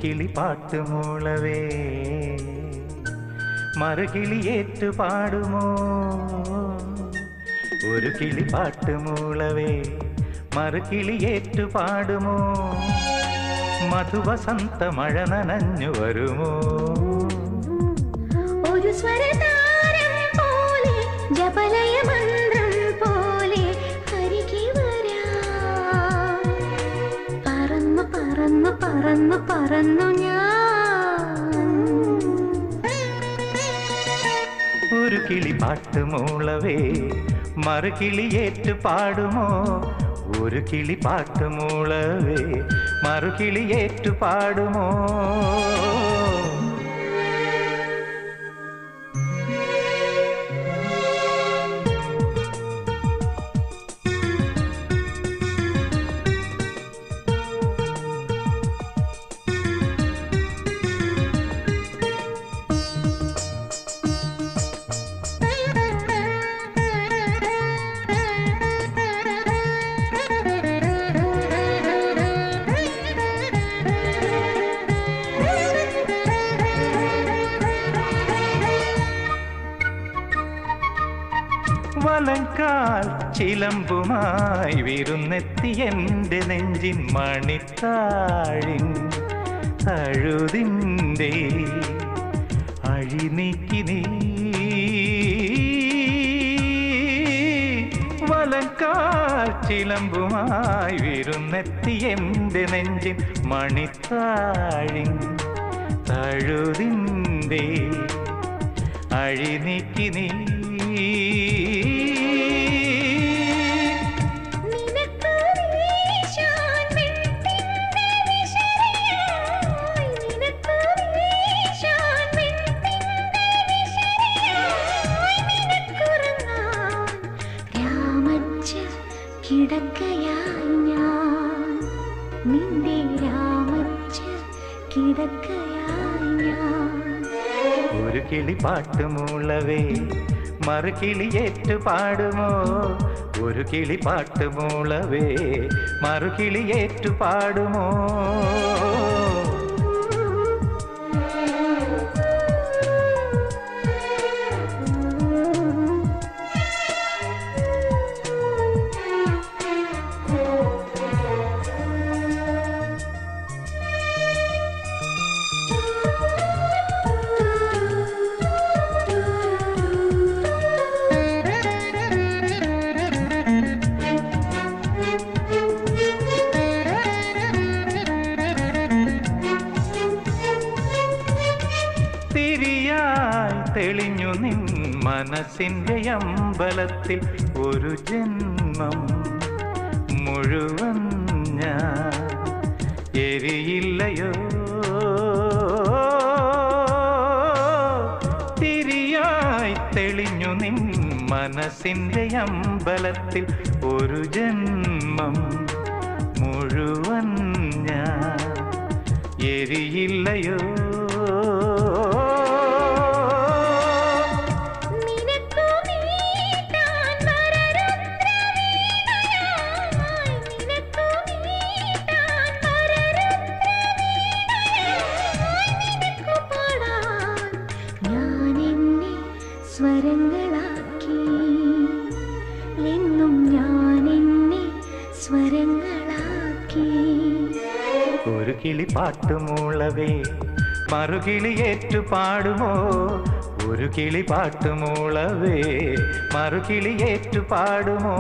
കിളി പാട്ടുമൂളവേ മറുകിളിയേറ്റു പാടുമോ ഒരു കിളി പാട്ടുമൂളവേ മറുകിളിയേറ്റു പാടുമോ മധുവസന്ത മഴ നനഞ്ഞു വരുമോ ഒരു സ്വരതാരം പോലെ ജപലയ മന്ത്രം പോലെ അരികെ വരാം പറന്നു പറന്നു പറന്നു പറന്നു ഞാൻ ഒരു കിളി പാട്ടുമൂളവേ മറുകിളിയേറ്റു പാടുമോ ഒരു കിളി പാട്ടുമൂളവേ മറുകിളിയേറ്റു പാടുമോ വലങ്കാൽ ചിലമ്പുമായി വിരുന്നെത്തി എൻ്റെ നെഞ്ചിൻ മണിത്താഴിൻ തഴുതിൻ്റെ അഴിനീക്കി നീ വലങ്കാൽ ചിലമ്പുമായി വിരുന്നെത്തി എൻ്റെ നെഞ്ചിൻ മണിത്താഴിൻ തഴുതിൻ്റെ അഴിനീക്കി നീ കിടക്കയായി ഞാൻ നിന്റെ രാമച്ച കിടക്കയായി ഞാൻ ഒരു കിളി പാട്ടുമൂളവേ മറുകിളിയേറ്റു പാടുമോ ഒരു കിളി പാട്ടുമൂളവേ മറുകിളിയേറ്റു പാടുമോ തെളിഞ്ഞു നിൻ മനസ്സിൻ്റെ അമ്പലത്തിൽ ഒരു ജന്മം മുഴുവൻ ഞാൻ എരിയില്ലയോ തിരിയായി തെളിഞ്ഞു നിൻ മനസ്സിൻ്റെ അമ്പലത്തിൽ ഒരു ജന്മം മുഴുവൻ ഞാൻ എരിയില്ലയോ സ്വരങ്ങളാക്കി എന്നും ഞാൻ എന്നെ സ്വരങ്ങളാക്കി ഒരു കിളി പാട്ടുമൂളവേ മറുകിളിയേറ്റു പാടുമോ ഒരു കിളി പാട്ടുമൂളവേ മറുകിളിയേറ്റു പാടുമോ